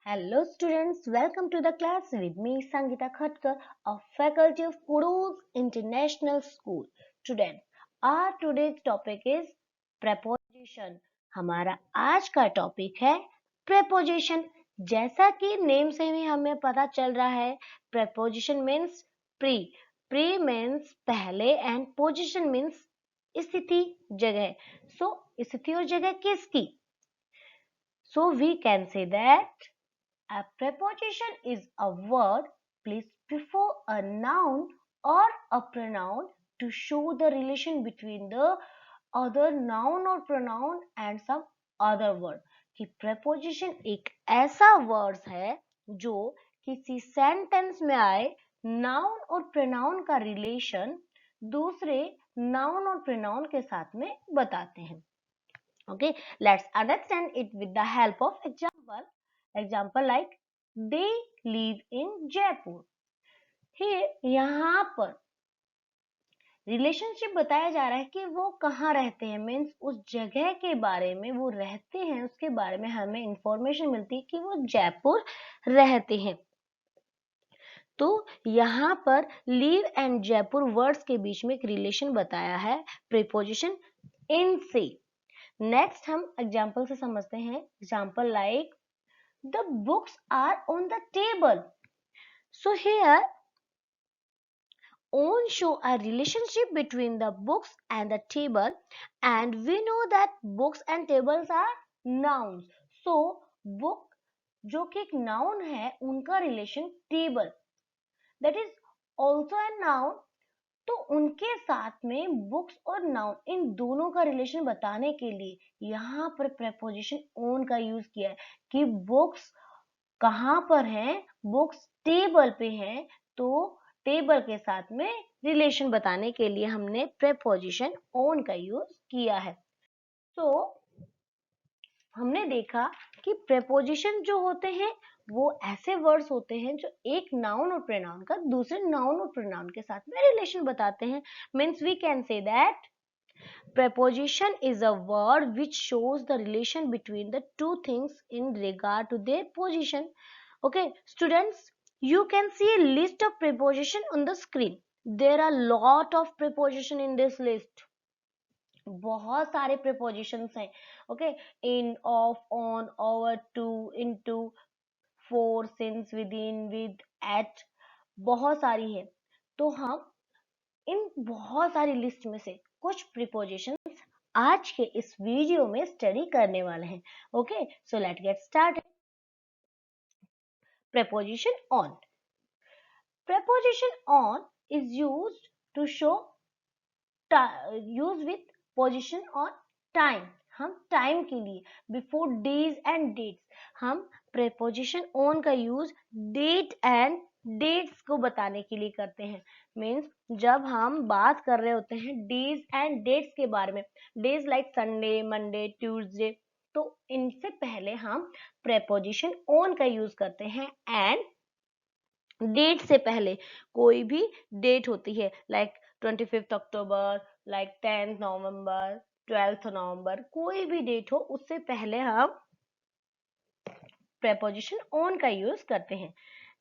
Hello students, welcome to the class with me Sangeeta Khatkar of Faculty of Kudos International School. Students, our today's topic is preposition. हमारा आज का topic है preposition. जैसा कि name से ही हमें पता चल रहा है, preposition means pre. Pre means पहले and position means स्थिति, जगह. So स्थिति और जगह किसकी? So we can say that a preposition is a word placed before a noun or a pronoun to show the relation between the other noun or pronoun and some other word. कि preposition एक ऐसा word है जो किसी sentence में आए noun और pronoun का रिलेशन दूसरे नाउन और प्रोनाउन के साथ में बताते हैं. Okay, let's understand it with the help of example. Example like they live in Jaipur. Here यहाँ पर रिलेशनशिप बताया जा रहा है कि वो कहाँ रहते हैं, मीन्स उस जगह के बारे में वो रहते हैं उसके बारे में हमें इंफॉर्मेशन मिलती है कि वो जयपुर रहते हैं. तो यहाँ पर लिव एंड जयपुर वर्ड्स के बीच में एक रिलेशन बताया है प्रीपोजिशन इन से. नेक्स्ट हम एग्जाम्पल से समझते हैं. Example like the books are on the table. So here on show a relationship between the books and the table, and we know that books and tables are nouns. So book जो कि एक noun है उनका relation table that is also a noun. तो उनके साथ में books और नाउन इन दोनों का रिलेशन बताने के लिए यहाँ पर प्रेपोजिशन ऑन का यूज किया है कि बुक्स कहाँ पर हैं, बुक्स टेबल पे हैं, तो टेबल के साथ में रिलेशन बताने के लिए हमने प्रेपोजिशन ऑन का यूज किया है. तो हमने देखा कि प्रेपोजिशन जो होते हैं वो ऐसे वर्ड्स होते हैं जो एक नाउन और प्रोनाउन का दूसरे नाउन और प्रोनाउन के साथ में रिलेशन बताते हैं. Means we can say that preposition is a word which shows the relation between the two things in regard to their position. Okay, students, you can see a list of preposition on the screen. There are lot of preposition in this list. बहुत सारे prepositions हैं. Okay, in, of, on, over, to, into, for, since, within, with, at, बहुत सारी है. तो हम इन बहुत सारी लिस्ट में से कुछ प्रीपोजिशंस आज के इस वीडियो में स्टडी करने वाले हैं. Okay, so let get started. Preposition on. Preposition on is used to show use with position on time. हम टाइम के लिए बिफोर डेज एंड डेट्स हम प्रीपोजिशन ऑन का यूज डेट एंड डेट्स को बताने के लिए करते हैं. मीन्स जब हम बात कर रहे होते हैं डेज एंड डेट्स के बारे में, days like Sunday, Monday, Tuesday, तो इनसे पहले हम प्रीपोजिशन ऑन का यूज करते हैं. एंड डेट से पहले कोई भी डेट होती है लाइक 25 अक्टूबर, लाइक 10 नवंबर, 12 नवंबर, कोई भी डेट हो उससे पहले हम प्रीपोजिशन ऑन का यूज करते हैं.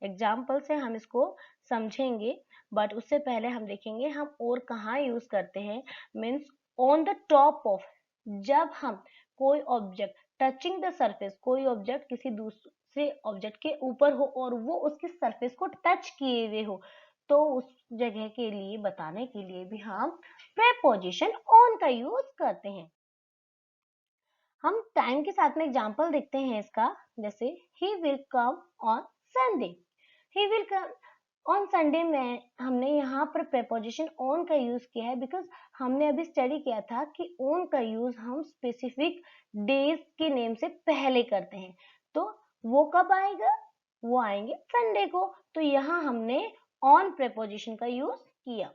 एग्जाम्पल से हम इसको समझेंगे, बट उससे पहले हम देखेंगे हम और कहाँ यूज करते हैं. Means on the top of, जब हम कोई ऑब्जेक्ट टचिंग द सरफेस, कोई ऑब्जेक्ट किसी दूसरे ऑब्जेक्ट के ऊपर हो और वो उसकी सरफेस को टच किए हुए हो, तो उस जगह के लिए बताने के लिए भी हम प्रीपोजिशन ऑन का यूज करते हैं. हम टाइम के साथ में एग्जाम्पल देखते हैं इसका. जैसे he will come on Sunday. He will come on Sunday में हमने यहाँ पर प्रीपोजिशन ऑन का यूज किया है बिकॉज हमने अभी स्टडी किया था कि ऑन का यूज हम स्पेसिफिक डेज के नेम से पहले करते हैं. तो वो कब आएगा, वो आएंगे संडे को, तो यहाँ हमने ऑन प्रीपोजिशन का यूज किया.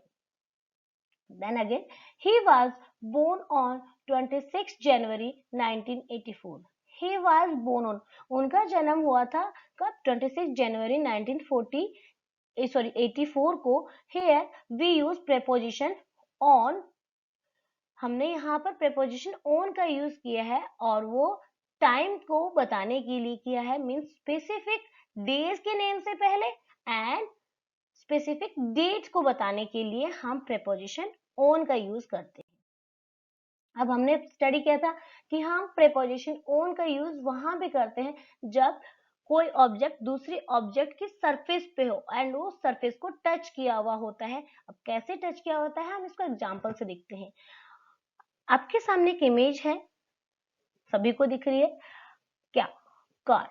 Then again, he was born on 26 January 1984. He was born on, उनका जन्म हुआ था कब, 26 जनवरी 1984 को. Here we use preposition on. हमने यहाँ पर preposition on का यूज किया है और वो टाइम को बताने के लिए किया है, मीन्स स्पेसिफिक डेज के नेम से पहले एंड स्पेसिफिक डेट को बताने के लिए हम प्रेपोजिशन ऑन का यूज करते हैं। अब हमने स्टडी किया था कि हम प्रेपोजिशन ऑन का यूज वहां पे करते हैं जब कोई ऑब्जेक्ट दूसरी ऑब्जेक्ट की सरफेस पे हो एंड वो सरफेस को टच किया हुआ होता है। अब कैसे टच किया होता है हम इसको एग्जांपल से देखते हैं। आपके सामने एक इमेज है, सभी को दिख रही है क्या? कार।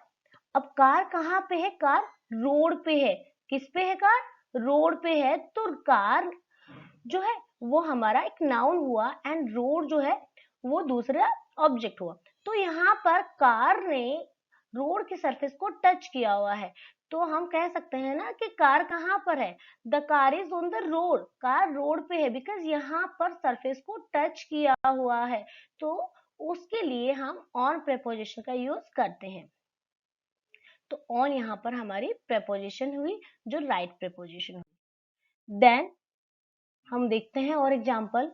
अब कार कहाँ पे है? कार रोड पे है। किस पे है कार? रोड पे है। तो कार जो है वो हमारा एक नाउन हुआ एंड रोड जो है वो दूसरा ऑब्जेक्ट हुआ। तो यहाँ पर कार ने रोड की सरफेस को टच किया हुआ है, तो हम कह सकते हैं ना कि कार कहाँ पर है? The car is on the road. Car road पे है बिकॉज यहाँ पर सरफेस को टच किया हुआ है, तो उसके लिए हम ऑन प्रेपोजिशन का यूज करते हैं। तो ऑन यहाँ पर हमारी प्रेपोजिशन हुई जो राइट प्रेपोजिशन हुई। देन हम देखते हैं और एग्जाम्पल।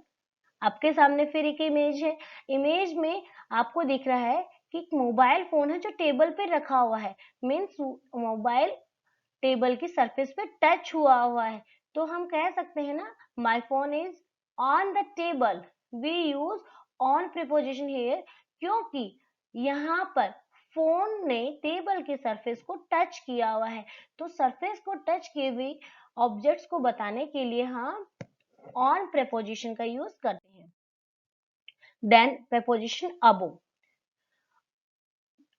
आपके सामने फिर एक इमेज है। इमेज में आपको दिख रहा है कि एक मोबाइल फोन है जो टेबल पे रखा हुआ है, मीन्स मोबाइल टेबल की सरफेस पे टच हुआ है। तो हम कह सकते हैं ना my phone is on the table. We use on preposition here क्योंकि यहाँ पर फोन ने टेबल की सरफेस को टच किया हुआ है। तो सरफेस को टच किए हुए ऑब्जेक्ट्स को बताने के लिए हम ऑन प्रेपोजिशन का यूज करते हैं। देन प्रेपोजिशन अबो।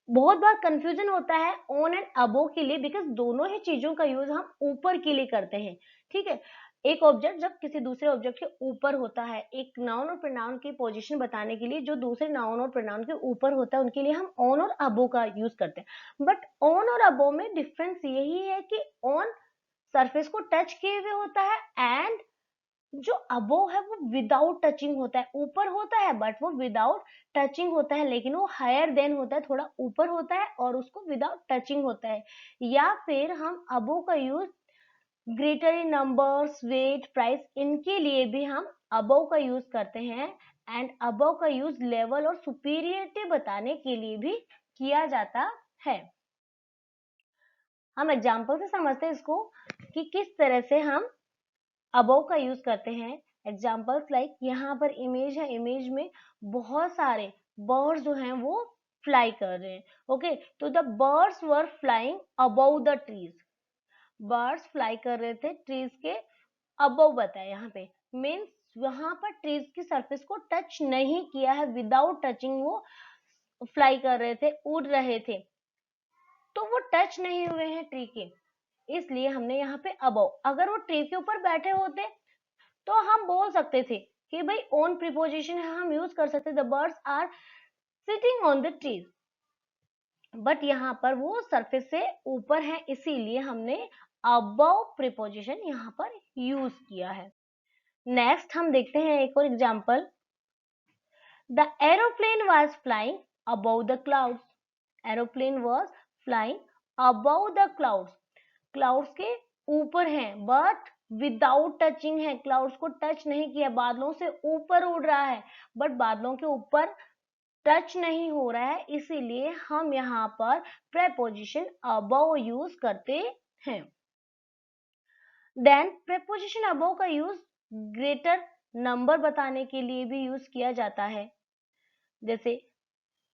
बहुत बार कंफ्यूजन होता है ऑन एंड अबो के लिए बिकॉज दोनों ही चीजों का यूज हम ऊपर के लिए करते हैं। ठीक है, एक ऑब्जेक्ट जब किसी दूसरे ऑब्जेक्ट के ऊपर होता है, एक नाउन और प्रोनाउन की पोजीशन बताने के लिए जो दूसरे नाउन और प्रोनाउन के ऊपर होता है उनके लिए हम ऑन और अबो का यूज करते हैं। बट ऑन और अबो में डिफरेंस यही है कि ऑन सरफेस को टच किए हुए होता है एंड जो अबोव है वो विदाउट टचिंग होता है। ऊपर होता है बट वो विदाउट टचिंग होता है, लेकिन वो हायर देन होता है, थोड़ा ऊपर होता है और उसको विदाउट टचिंग होता है। या फिर हम अबोव का use greater in numbers, weight, price, इनके लिए भी हम अबोव का यूज करते हैं एंड अबोव का यूज लेवल और सुपीरियरिटी बताने के लिए भी किया जाता है। हम एग्जाम्पल से समझते हैं इसको कि किस तरह से हम अबोव का यूज करते हैं। एग्जाम्पल्स लाइक यहाँ पर इमेज है, इमेज में बहुत सारे बर्ड्स जो हैं वो फ्लाई कर रहे हैं। ओके, तो the birds were flying above the trees. Birds fly कर रहे थे ट्रीज के अबोव बताया यहाँ पे, मीन्स यहाँ पर ट्रीज की सरफेस को टच नहीं किया है, विदाउट टचिंग वो फ्लाई कर रहे थे, उड़ रहे थे, तो वो टच नहीं हुए हैं ट्री के, इसलिए हमने यहाँ पे अबोव। अगर वो ट्री के ऊपर बैठे होते तो हम बोल सकते थे कि भाई ऑन प्रीपोजिशन है, हम यूज कर सकते the birds are sitting on the trees. But यहाँ पर वो सरफेस से ऊपर है, इसीलिए हमने अबव प्रीपोजिशन यहाँ पर यूज किया है। नेक्स्ट हम देखते हैं एक और example. The aeroplane was flying above the clouds. Aeroplane was flying above the clouds. Clouds के ऊपर हैं बट विदाउट टचिंग है, क्लाउड्स को टच नहीं किया, बादलों से ऊपर उड़ रहा है बट बादलों के ऊपर टच नहीं हो रहा है, इसीलिए हम यहाँ पर प्रेपोजिशन अबव यूज करते हैं। देन प्रेपोजिशन अबव का यूज ग्रेटर नंबर बताने के लिए भी यूज किया जाता है। जैसे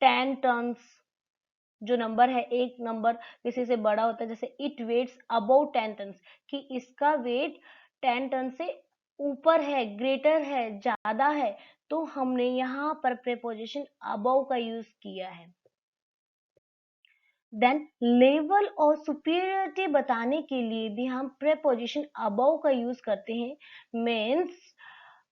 10 टन्स जो नंबर है, एक नंबर किसी से बड़ा होता है, जैसे इट वेट्स अबव 10 टन्स, कि इसका वेट 10 टन से ऊपर है, ग्रेटर है, ज्यादा है, तो हमने यहाँ पर प्रेपोजिशन अबव का यूज किया है। देन लेवल और सुपीरियरिटी बताने के लिए भी हम प्रेपोजिशन अबव का यूज करते हैं। मीन्स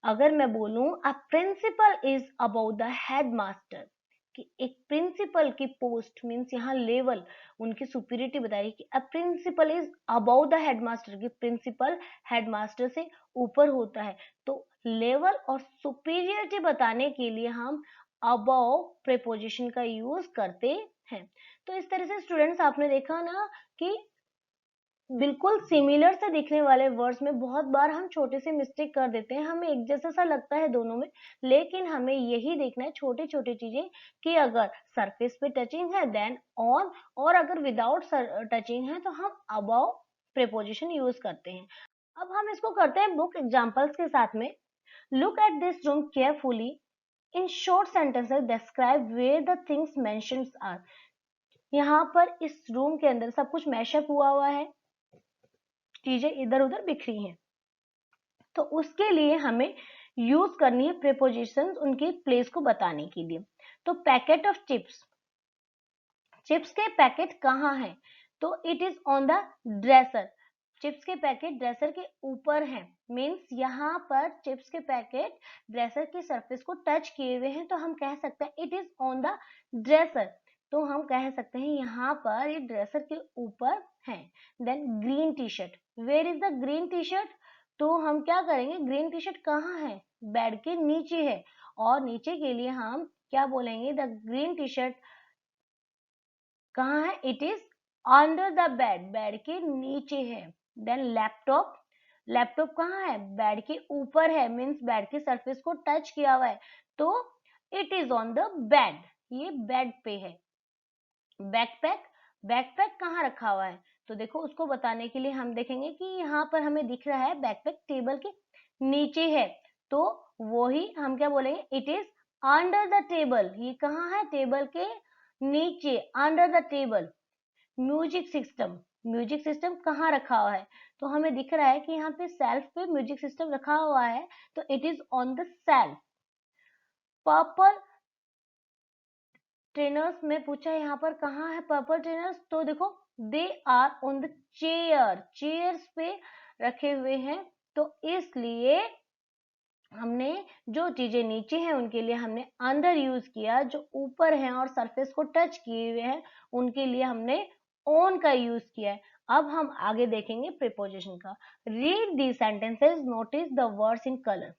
अगर मैं बोलूं a principal is above the headmaster, कि एक प्रिंसिपल की पोस्ट, मीन्स यहाँ लेवल उनकी सुपीरियरिटी बताई कि a principal is above the headmaster, कि प्रिंसिपल हेडमास्टर से ऊपर होता है। तो लेवल और सुपीरियरिटी बताने के लिए हम अबव प्रेपोजिशन का यूज करते हैं। तो इस तरह से स्टूडेंट्स आपने देखा ना कि बिल्कुल सिमिलर से दिखने वाले वर्ड्स में बहुत बार हम छोटे से मिस्टेक कर देते हैं, हमें एक जैसा सा लगता है दोनों में, लेकिन हमें यही देखना है छोटी छोटी चीजें कि अगर सरफेस पे टचिंग है देन ऑन, और अगर विदाउट टचिंग है तो हम अबाउ प्रीपोजिशन यूज करते हैं। अब हम इसको करते हैं बुक एग्जांपल्स के साथ में। Look at this room carefully, in short sentences describe where the things mentioned are. यहाँ पर इस रूम के अंदर सब कुछ मैशअप हुआ है, चीजें इधर उधर बिखरी हैं, तो उसके लिए हमें यूज करनी है प्रीपोजिशंस उनकी प्लेस को बताने के लिए। तो पैकेट ऑफ चिप्स, चिप्स के पैकेट कहाँ है? तो it is on the dresser, chips के पैकेट ड्रेसर के ऊपर हैं, मीन्स यहाँ पर चिप्स के पैकेट ड्रेसर की सरफेस को टच किए हुए हैं, तो हम कह सकते हैं it is on the dresser. तो हम कह सकते हैं यहाँ पर ये ड्रेसर के ऊपर है। Then green T shirt, where is the green T shirt? तो हम क्या करेंगे, ग्रीन टी शर्ट कहाँ है? बेड के नीचे है, और नीचे के लिए हम क्या बोलेंगे, द ग्रीन टी शर्ट कहाँ है? It is under the bed, bed के नीचे है। देन लैपटॉप, लैपटॉप कहाँ है? बेड के ऊपर है, मीन्स बेड की सरफेस को टच किया हुआ है, तो it is on the bed, ये बेड पे है। बैकपैक, बैकपैक कहाँ रखा हुआ है? तो देखो उसको बताने के लिए हम देखेंगे कि यहाँ पर हमें दिख रहा है बैकपैक टेबल के नीचे है, तो वही हम क्या बोलेंगे, it is under the table, ये कहाँ है? टेबल के नीचे, under the table. Music system, music system कहाँ रखा हुआ है? तो हमें दिख रहा है कि यहाँ पे सेल्फ पे म्यूजिक सिस्टम रखा हुआ है, तो it is on the self. Purple trainers में पूछा है यहाँ पर कहाँ है पर्पल ट्रेनर्स? तो देखो they are on the chair, chairs पे रखे हुए हैं, तो इसलिए हमने जो चीजें नीचे हैं उनके लिए हमने अंदर यूज किया, जो ऊपर हैं और सरफेस को टच किए हुए हैं उनके लिए हमने ऑन का यूज किया है। अब हम आगे देखेंगे प्रीपोजिशन का। Read the sentences, notice the words in colour.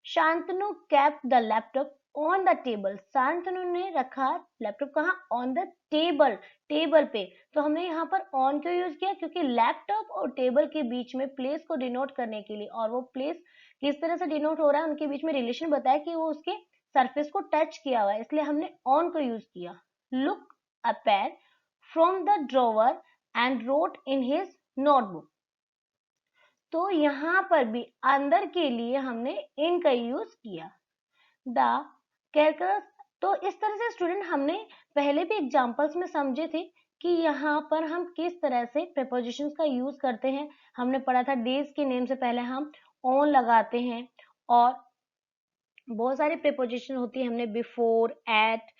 Shantanu kept the laptop on the table, Shantanu ने रखा लैपटॉप कहाँ? ऑन द टेबल, टेबल पे। तो हमने यहाँ पर ऑन क्यों यूज किया? क्योंकि लैपटॉप और टेबल के बीच में प्लेस को डिनोट करने के लिए, और वो प्लेस किस तरह से डिनोट हो रहा है, उनके बीच में रिलेशन बताया कि वो उसके सरफेस को टच किया हुआ है, इसलिए हमने ऑन को यूज किया। Look a pen from the drawer and wrote in his notebook, तो यहाँ पर भी अंदर के लिए हमने इन का यूज किया। द कैरेक्टर्स, तो इस तरह से स्टूडेंट हमने पहले भी एग्जांपल्स में समझे थे कि यहाँ पर हम किस तरह से प्रीपोजिशंस का यूज करते हैं। हमने पढ़ा था डेज के नेम से पहले हम ऑन लगाते हैं, और बहुत सारी प्रीपोजिशन होती है, हमने बिफोर, एट,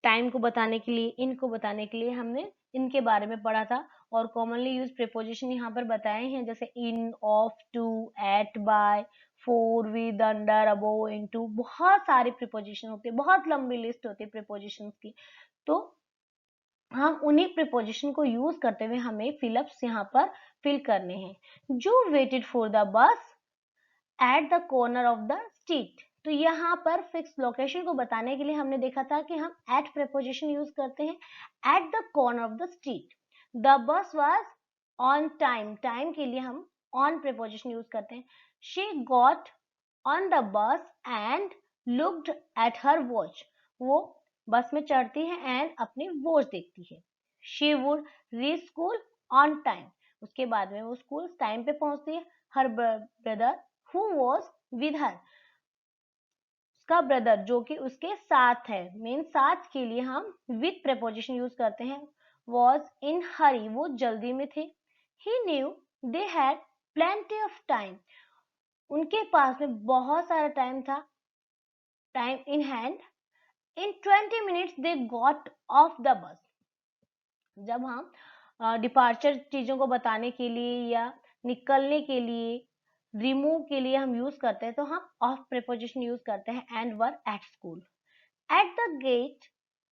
टाइम को बताने के लिए, इन को बताने के लिए हमने इनके बारे में पढ़ा था। और कॉमनली यूज प्रीपोजिशन यहाँ पर बताए हैं, जैसे in, of, to, at, by, for, with, under, above, into, बहुत सारे प्रीपोजिशन होते हैं, बहुत लंबी लिस्ट होती है प्रीपोजिशंस की। तो हम उन्हीं प्रीपोजिशन को यूज करते हुए हमें फिलअप्स यहाँ पर फिल करने हैं। जो waited for the bus at the corner of the street, तो यहाँ पर फिक्स लोकेशन को बताने के लिए हमने देखा था कि हम एट प्रीपोजिशन यूज करते हैं। At the corner of the street, the bus was on time, time के लिए हम ऑन प्रीपोजिशन यूज करते हैं। She got on the bus and looked at her watch, वो बस में चढ़ती है एंड अपनी वॉच देखती है। She would reach school on time, उसके बाद में वो स्कूल टाइम पे पहुंचती है। Her brother who was with her, उसका ब्रदर जो कि उसके साथ है, मीन साथ के लिए हम with preposition यूज करते हैं। was in hurry, वो जल्दी में थे। he knew they had plenty of time, उनके पास में बहुत सारा टाइम था, time in hand। in 20 minutes they got off the bus, जब हम डिपार्चर चीजों को बताने के लिए या निकलने के लिए, रिमूव के लिए हम यूज करते हैं, तो हम ऑफ प्रीपोजिशन यूज करते हैं and were at school. At the gate,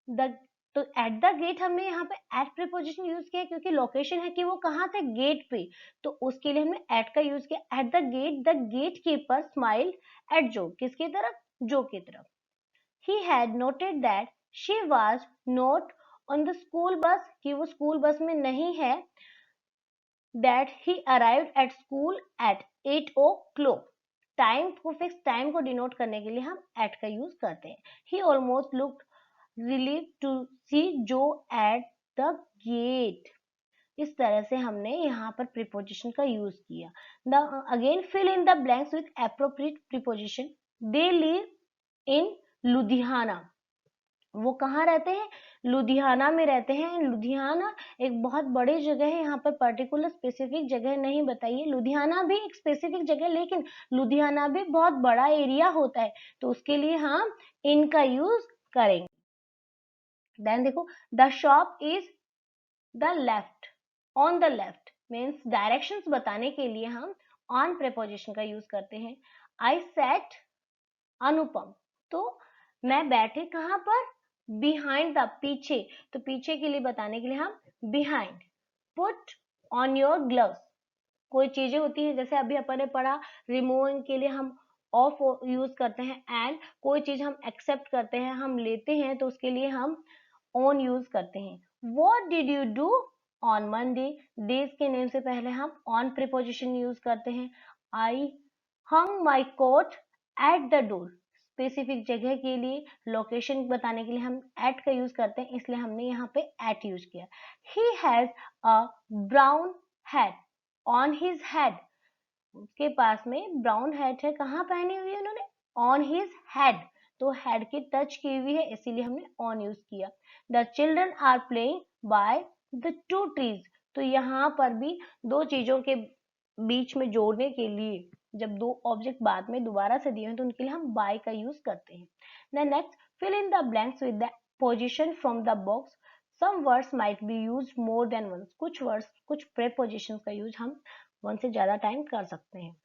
the, तो एट द गेट हमने यहाँ पे एट प्रीपोजिशन यूज किया क्योंकि लोकेशन है कि वो कहाँ थे, गेट पे, तो उसके लिए हमने एट का यूज किया। At the gatekeeper smiled at Jo, किसकी तरफ? जो की तरफ। He had noted that she was not on the school bus, कि वो स्कूल बस में नहीं है। that he arrived at school at 8 o'clock. Time को फिक्स टाइम को डिनोट करने के लिए हम at का यूज करते हैं. He almost looked relieved to see Joe at the gate. इस तरह से हमने यहाँ पर प्रीपोजिशन का यूज किया. Again fill in the blanks with appropriate preposition. They live in Ludhiana. वो कहाँ रहते हैं? लुधियाना में रहते हैं. लुधियाना एक बहुत बड़ी जगह है. यहाँ पर पर्टिकुलर स्पेसिफिक जगह नहीं बताइए. लुधियाना भी एक स्पेसिफिक जगह, लेकिन लुधियाना भी बहुत बड़ा एरिया होता है, तो उसके लिए हम इन का यूज करेंगे. देन देखो, the shop is the left. On the left means directions बताने के लिए हम ऑन प्रीपोजिशन का यूज करते हैं. आई सेट अनुपम. तो मैं बैठे कहाँ पर? बिहाइंड द, पीछे. तो पीछे के लिए बताने के लिए हम behind. Put on your gloves. कोई चीजें होती हैं, जैसे अभी अपन ने पढ़ा, रिमूविंग के लिए हम ऑफ यूज करते हैं. एंड कोई चीज हम एक्सेप्ट करते हैं, हम लेते हैं, तो उसके लिए हम ऑन यूज करते हैं. What did you do on Monday. Days के नेम से पहले हम ऑन प्रीपोजिशन यूज करते हैं. I hung my coat at the door. Specific जगह के लिए, लोकेशन बताने के लिए हम एट का यूज करते हैं, इसलिए हमने यहाँ पे एट यूज किया. He has a brown hat on his head. उसके पास में ब्राउन हैट है. कहाँ पहनी हुई है उन्होंने? On his head. तो हेड की टच की हुई है, इसीलिए हमने ऑन यूज किया. The children are playing by the two trees. तो यहाँ पर भी दो चीजों के बीच में जोड़ने के लिए, जब दो ऑब्जेक्ट बाद में दोबारा से दिए हैं, तो उनके लिए हम बाय का यूज करते हैं. Then next, fill in the blanks with the position from the box. Some words might be use more than once. कुछ वर्ड्स, कुछ प्रीपोजिशंस का यूज हम वन से ज्यादा टाइम कर सकते हैं.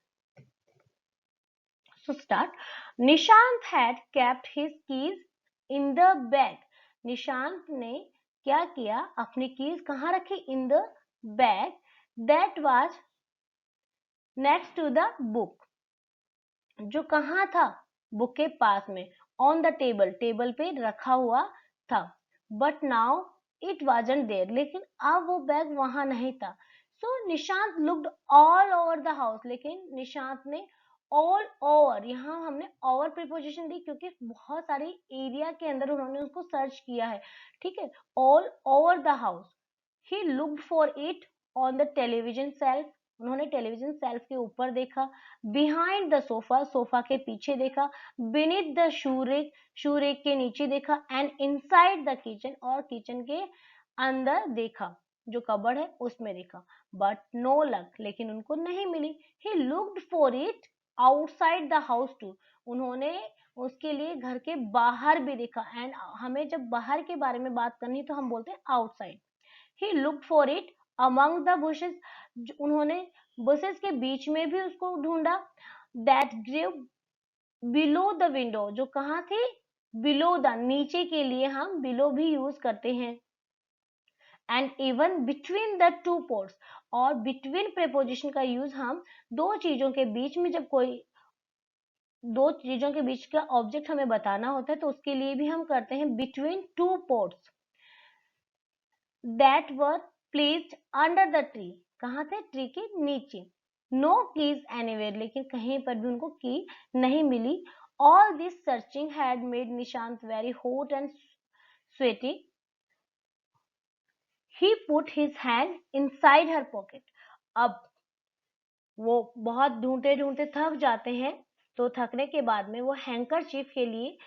So start. Nishant had kept his keys in the bag. Nishant ने क्या किया? अपनी कीज कहाँ रखी? In the bag that was next to the book. जो कहाँ था? बुक के पास में. On the table, टेबल पे रखा हुआ था. But now it wasn't there. लेकिन अब वो बैग वहां नहीं था. So Nishant looked all over the house. लेकिन निशांत ने ऑल ओवर, यहाँ हमने ओवर प्रीपोजिशन दी क्योंकि बहुत सारे एरिया के अंदर उन्होंने उसको सर्च किया है. ठीक है. All over the house. He looked for it on the television self. उन्होंने टेलीविजन सेल्फ के ऊपर देखा. बिहाइंड द सोफा, सोफा के पीछे देखा. बीनीथ द शूरेक, शूरेक के नीचे देखा. एंड इनसाइड द किचन, और किचन के अंदर देखा, जो कबर्ड है उसमें देखा. बट नो लक, लेकिन उनको नहीं मिली. He looked for it outside the house too. उन्होंने उसके लिए घर के बाहर भी देखा. एंड हमें जब बाहर के बारे में बात करनी तो हम बोलते हैं outside. He looked for it among the bushes. उन्होंने बुशेस के बीच में भी उसको ढूंढा. That grew below the window. जो कहाँ थी? बिलो द, नीचे के लिए हम बिलो भी यूज करते हैं. And even between the two ports. और बिटवीन प्रीपोजिशन का यूज हम दो चीजों के बीच में, जब कोई दो चीजों के बीच का ऑब्जेक्ट हमें बताना होता है, तो उसके लिए भी हम करते हैं between two ports. That were placed under the tree. कहाँ थे? ट्री के नीचे. No keys anywhere. लेकिन कहीं पर भी उनको की नहीं मिली. All this searching had made Nishant very hot and sweaty. He put his hand inside her pocket. अब वो बहुत ढूंढते ढूंढते थक जाते हैं, तो थकने के बाद में वो हैंकरचीफ के लिए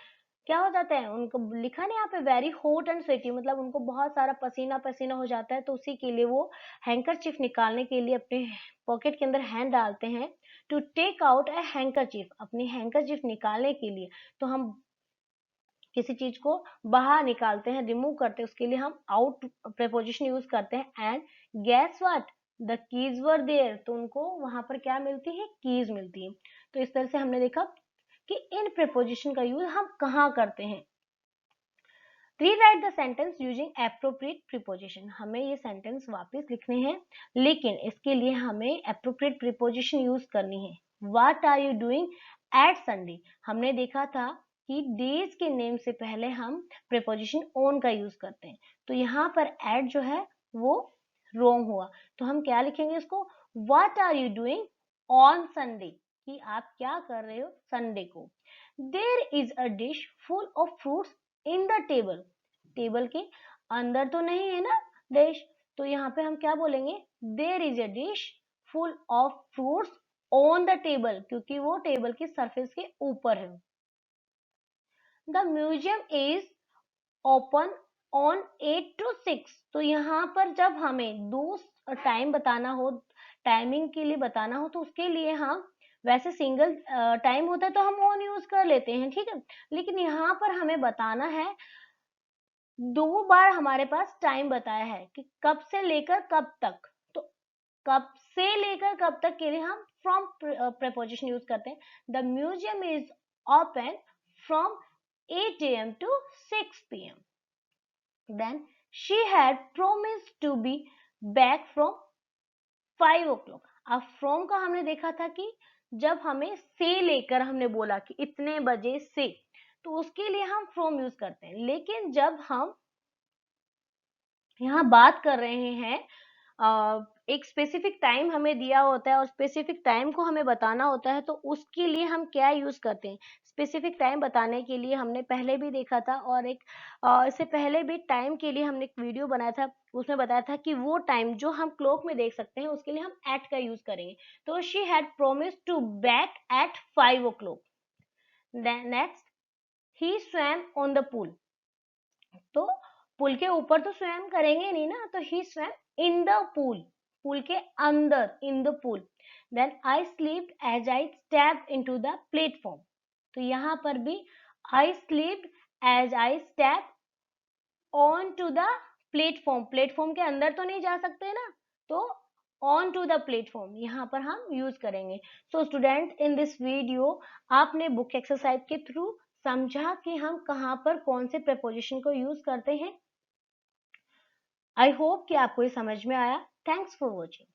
क्या हो जाता है? उनको लिखा नहीं यहाँ पे वेरी हॉट एंड स्वेटी, मतलब उनको बहुत सारा पसीना पसीना हो जाता है, तो उसी के लिए वो हैंकरचीफ निकालने के लिए अपने पॉकेट के अंदर हैंड डालते हैं. To take out a handkerchief. अपनी हैंकरचीफ निकालने के लिए, तो हम किसी चीज को बाहर निकालते हैं, रिमूव करते हैं, उसके लिए हम आउट प्रीपोजिशन यूज करते हैं. And guess what? The keys were there. तो उनको वहां पर क्या मिलती है? कीज मिलती है. तो इस तरह से हमने देखा कि इन प्रीपोजिशन का यूज हम कहाँ करते हैं. Rewrite the sentence using appropriate preposition. हमें ये सेंटेंस वापस लिखने हैं, लेकिन इसके लिए हमें एप्रोप्रिएट प्रीपोजिशन यूज करनी है. What are you doing at Sunday. हमने देखा था कि डेज के नेम से पहले हम प्रीपोजिशन ऑन का यूज करते हैं. तो यहाँ पर एट जो है वो रॉन्ग हुआ, तो हम क्या लिखेंगे इसको, what are you doing on Sunday, कि आप क्या कर रहे हो संडे को। There is a dish full of fruits in the table, table के अंदर तो नहीं है ना डिश, तो यहाँ पे हम क्या बोलेंगे, there is a dish full of fruits on the table, क्योंकि वो टेबल की सरफेस के ऊपर है। The museum is open on 8 to 6, तो यहाँ पर जब हमें दो टाइम बताना हो, टाइमिंग के लिए बताना हो, तो उसके लिए हम वैसे सिंगल टाइम होता है तो हम ऑन यूज कर लेते हैं, ठीक है, लेकिन यहाँ पर हमें बताना है, दो बार हमारे पास टाइम बताया है कि कब से लेकर कब तक, तो कब से लेकर कब तक के लिए हम फ्रॉम preposition यूज करते हैं। The museum is open from 8 AM to 6 PM. Then she had promised to be back from 5 o'clock. अब from का हमने देखा था कि जब हमें से लेकर हमने बोला कि इतने बजे से, तो उसके लिए हम from यूज करते हैं, लेकिन जब हम यहाँ बात कर रहे हैं, एक स्पेसिफिक टाइम हमें दिया होता है और स्पेसिफिक टाइम को हमें बताना होता है, तो उसके लिए हम क्या यूज करते हैं, स्पेसिफिक टाइम बताने के लिए हमने पहले भी देखा था, और एक इससे पहले भी टाइम के लिए हमने एक वीडियो बनाया था, उसमें बताया था कि वो टाइम जो हम क्लॉक में देख सकते हैं उसके लिए हम एट का यूज करेंगे। तो she had promised to back at 5 o'clock. Next, he swam on the pool, तो पुल के ऊपर तो स्वयं करेंगे नहीं ना, तो he swam in the pool, pool के अंदर, in the pool. Then I slipped as I stepped into the platform, तो यहाँ पर भी I slipped as I step on to the platform, platform के अंदर तो नहीं जा सकते ना, तो ऑन टू द प्लेटफॉर्म यहाँ पर हम यूज करेंगे। So student, in this video आपने बुक एक्सरसाइज के थ्रू समझा कि हम कहाँ पर कौन से प्रेपोजिशन को यूज करते हैं। आई होप कि आपको ये समझ में आया। Thanks for watching.